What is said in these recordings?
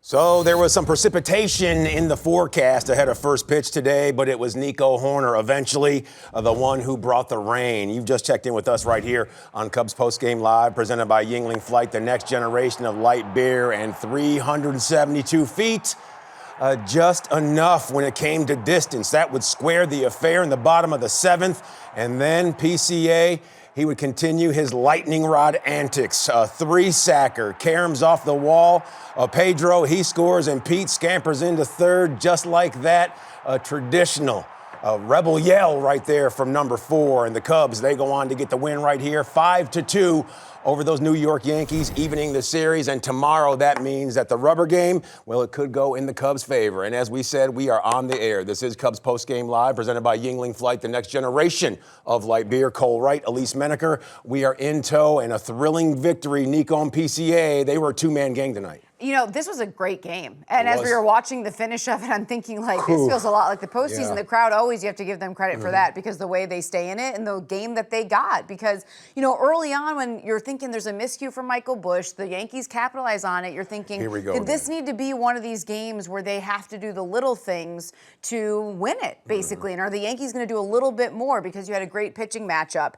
So there was some precipitation in the forecast ahead of first pitch today, but it was Nico Hoerner eventually, the one who brought the rain. You've just checked in with us right here on Cubs Postgame Live, presented by Yuengling Flight, the next generation of light beer, and 372 feet. Just enough when it came to distance. That would square the affair in the bottom of the seventh, and then PCA, he would continue his lightning rod antics. Three-sacker, caroms off the wall. Pedro, he scores, and Pete scampers into third just like that. A traditional rebel yell right there from number 4. And the Cubs, they go on to get the win right here, 5-2 over those New York Yankees, evening the series. And tomorrow, that means that the rubber game, well, it could go in the Cubs' favor. And as we said, we are on the air. This is Cubs Postgame Live, presented by Yuengling Flight, the next generation of light beer. Cole Wright, Elise Menaker, we are in tow, and a thrilling victory. Nico and PCA, they were a two-man gang tonight. You know, this was a great game. And as we were watching the finish of it, I'm thinking, like, this feels a lot like the postseason. Yeah. The crowd always, you have to give them credit for that, because the way they stay in it and the game that they got. Because, you know, early on when you're thinking there's a miscue from Michael Busch, the Yankees capitalize on it, you're thinking, here we go did this need to be one of these games where they have to do the little things to win it, basically? And are the Yankees going to do a little bit more because you had a great pitching matchup?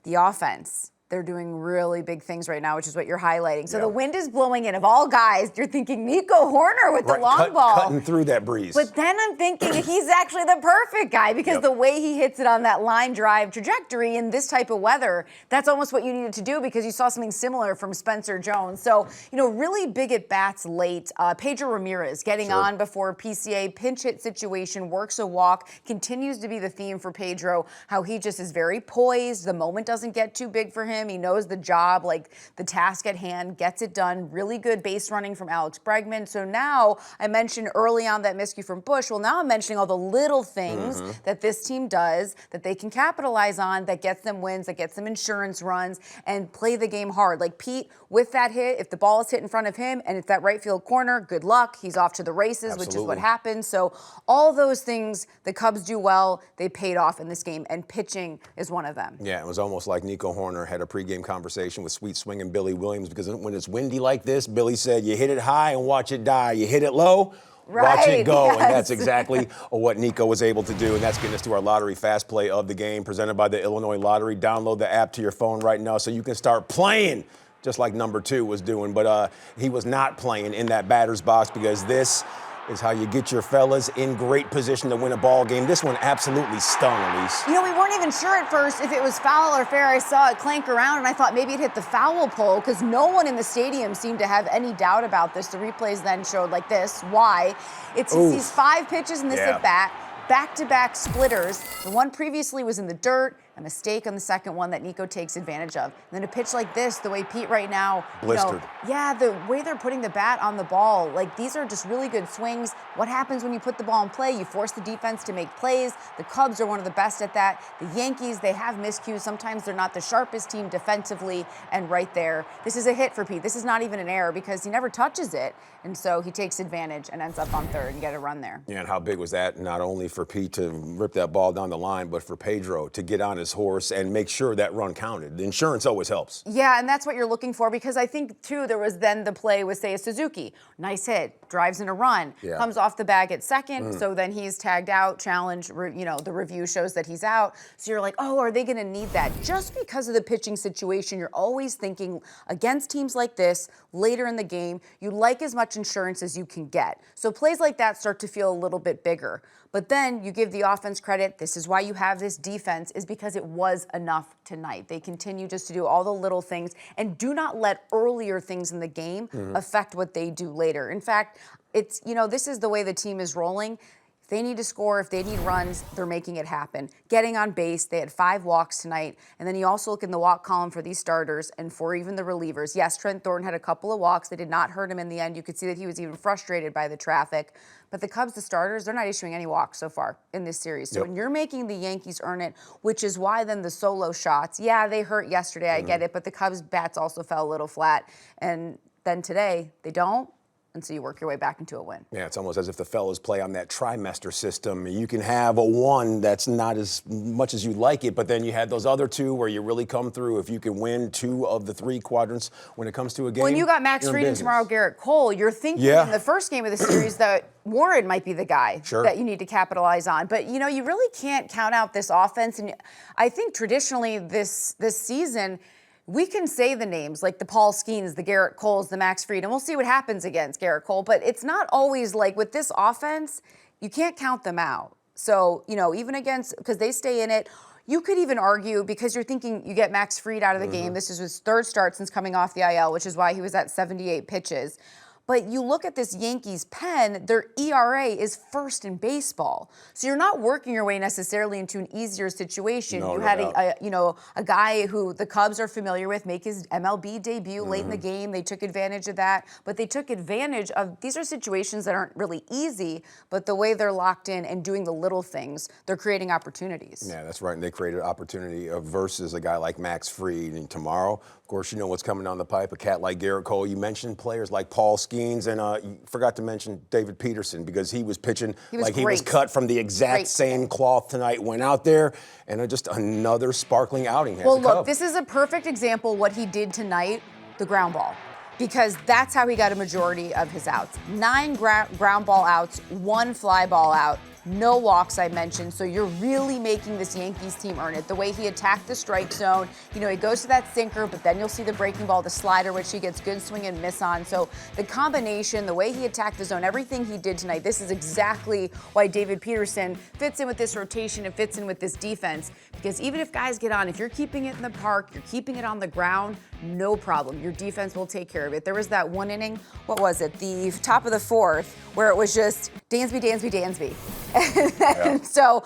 The offense. They're doing really big things right now, which is what you're highlighting. So the wind is blowing in. Of all guys, you're thinking Nico Hoerner with the long ball. Cutting through that breeze. But then I'm thinking he's actually the perfect guy, because the way he hits it on that line drive trajectory in this type of weather, that's almost what you needed to do, because you saw something similar from Spencer Jones. So, you know, really big at bats late. Pedro Ramirez getting on before PCA, pinch hit situation, works a walk, continues to be the theme for Pedro, how he just is very poised. The moment doesn't get too big for him. He knows the job, like the task at hand, gets it done. Really good base running from Alex Bregman. So now, I mentioned early on that miscue from Busch. Well, now I'm mentioning all the little things that this team does that they can capitalize on, that gets them wins, that gets them insurance runs, and play the game hard. Like Pete, with that hit, if the ball is hit in front of him and it's that right field corner, good luck. He's off to the races, which is what happens. So all those things the Cubs do well, they paid off in this game, and pitching is one of them. Yeah, it was almost like Nico Hoerner had a pregame conversation with sweet swinging Billy Williams, because when it's windy like this, Billy said, you hit it high and watch it die. You hit it low, watch it go. And that's exactly what Nico was able to do. And that's getting us to our lottery fast play of the game, presented by the Illinois Lottery. Download the app to your phone right now so you can start playing, just like number 2 was doing. But he was not playing in that batter's box, because this is how you get your fellas in great position to win a ball game. This one absolutely stung, Elise. You know, we weren't even sure at first if it was foul or fair. I saw it clank around, and I thought maybe it hit the foul pole, because no one in the stadium seemed to have any doubt about this. The replays then showed like this. Why? It's these 5 pitches in this at-bat, back-to-back splitters. The one previously was in the dirt. A mistake on the second one that Nico takes advantage of. And then a pitch like this, the way Pete right now, blistered. The way they're putting the bat on the ball, like these are just really good swings. What happens when you put the ball in play? You force the defense to make plays. The Cubs are one of the best at that. The Yankees, they have miscues. Sometimes they're not the sharpest team defensively. And right there, this is a hit for Pete. This is not even an error, because he never touches it. And so he takes advantage and ends up on third and get a run there. Yeah, and how big was that? Not only for Pete to rip that ball down the line, but for Pedro to get on his horse and make sure that run counted. The insurance always helps. Yeah, and that's what you're looking for, because I think, too, there was then the play with, say, a Suzuki. Nice hit, drives in a run, comes off the bag at second, so then he's tagged out, challenge, the review shows that he's out. So you're like, oh, are they going to need that? Just because of the pitching situation, you're always thinking against teams like this, later in the game, you like as much insurance as you can get. So plays like that start to feel a little bit bigger. But then you give the offense credit. This is why you have this defense, is because it was enough tonight. They continue just to do all the little things and do not let earlier things in the game affect what they do later. In fact, it's, this is the way the team is rolling. If they need to score, if they need runs, they're making it happen. Getting on base, they had 5 walks tonight. And then you also look in the walk column for these starters and for even the relievers. Yes, Trent Thornton had a couple of walks. They did not hurt him in the end. You could see that he was even frustrated by the traffic. But the Cubs, the starters, they're not issuing any walks so far in this series. So when you're making the Yankees earn it, which is why then the solo shots, they hurt yesterday, I get it, but the Cubs' bats also fell a little flat. And then today, they don't. and so you work your way back into a win. Yeah, it's almost as if the fellas play on that trimester system. You can have a one that's not as much as you like it, but then you had those other two where you really come through. If you can win 2 of the 3 quadrants when it comes to a game. When you got Max Fried and tomorrow Garrett Cole, you're thinking in the first game of the series that Warren might be the guy that you need to capitalize on. But, you know, you really can't count out this offense. And I think traditionally this season, we can say the names like the Paul Skeens, the Garrett Coles, the Max Fried, and we'll see what happens against Garrett Cole. But it's not always like with this offense, you can't count them out. So, you know, even against, because they stay in it, you could even argue because you're thinking you get Max Fried out of the game. This is his 3rd start since coming off the IL, which is why he was at 78 pitches. But you look at this Yankees pen, their ERA is 1st in baseball. So you're not working your way necessarily into an easier situation. You had a guy who the Cubs are familiar with make his MLB debut late in the game. They took advantage of that, but they took advantage of, these are situations that aren't really easy, but the way they're locked in and doing the little things, they're creating opportunities. Yeah, that's right. And they created opportunity versus a guy like Max Fried. And tomorrow, of course, you know what's coming down the pipe, a cat like Garrett Cole. You mentioned players like Paul Skeens, and you forgot to mention David Peterson because he was pitching he was cut from the exact same cloth tonight, went out there, and just another sparkling outing. Well, look, this is a perfect example what he did tonight, the ground ball, because that's how he got a majority of his outs. 9 ground ball outs, 1 fly ball out. No walks, I mentioned, so you're really making this Yankees team earn it. The way he attacked the strike zone, you know, he goes to that sinker, but then you'll see the breaking ball, the slider, which he gets good swing and miss on. So the combination, the way he attacked the zone, everything he did tonight, this is exactly why David Peterson fits in with this rotation and fits in with this defense. Because even if guys get on, if you're keeping it in the park, you're keeping it on the ground, no problem. Your defense will take care of it. There was that one inning, what was it, the top of the 4th, where it was just Dansby, Dansby, Dansby. And so,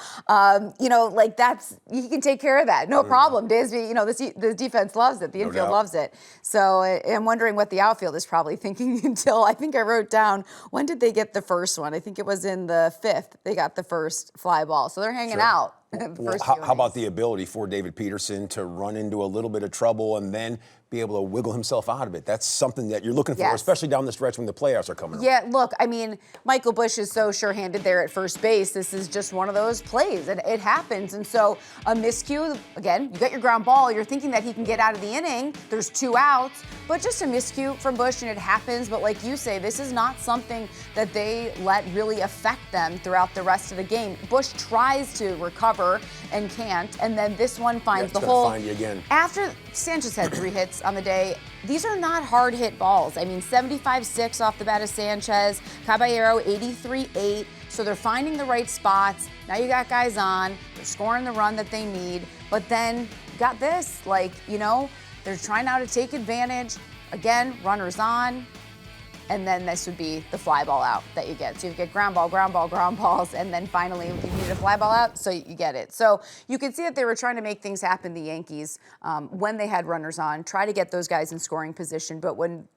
you know, like that's, you can take care of that. No problem. Dansby, you know, the defense loves it. The infield loves it. So I'm wondering what the outfield is probably thinking until, I think I wrote down, when did they get the first one? I think it was in the 5th. They got the first fly ball. So they're hanging out. Well, how about the ability for David Peterson to run into a little bit of trouble and then be able to wiggle himself out of it? That's something that you're looking for, especially down the stretch when the playoffs are coming. Yeah, look, I mean, Michael Busch is so sure-handed there at first base. This is just one of those plays, and it happens. And so a miscue, again, you got your ground ball. You're thinking that he can get out of the inning. There's 2 outs, but just a miscue from Busch, and it happens. But like you say, this is not something that they let really affect them throughout the rest of the game. Busch tries to recover and can't, and then this one finds the hole. Find you again. After Sanchez had 3 hits on the day, these are not hard hit balls. I mean, 75-6 off the bat of Sanchez, Caballero 83-8. So they're finding the right spots. Now you got guys on, they're scoring the run that they need, but then you got this, like, you know, they're trying now to take advantage. Again, runners on. And then this would be the fly ball out that you get. So you get ground balls, and then finally if you need a fly ball out, so you get it. So you could see that they were trying to make things happen, the Yankees, when they had runners on, try to get those guys in scoring position. But when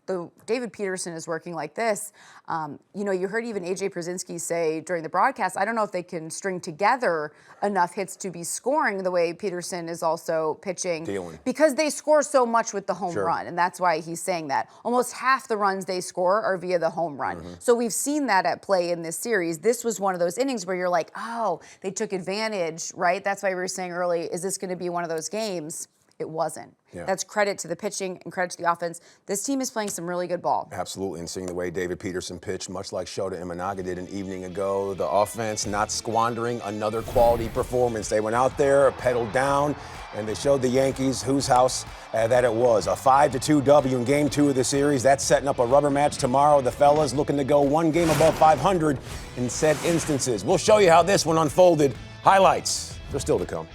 David Peterson is working like this, you know, you heard even A.J. Przinsky say during the broadcast, I don't know if they can string together enough hits to be scoring the way Peterson is also pitching. Because they score so much with the home run, and that's why he's saying that. Almost half the runs they score are via the home run. So we've seen that at play in this series. This was one of those innings where you're like, oh, they took advantage, right? That's why we were saying early, is this going to be one of those games? It wasn't. That's credit to the pitching and credit to the offense. This team is playing some really good ball. Absolutely, and seeing the way David Peterson pitched, much like Shota Imanaga did an evening ago, the offense not squandering another quality performance. They went out there, pedaled down, and they showed the Yankees whose house that it was. A 5-2 W in Game 2 of the series. That's setting up a rubber match tomorrow. The fellas looking to go 1 game above 500 in said instances. We'll show you how this one unfolded. Highlights, they're still to come.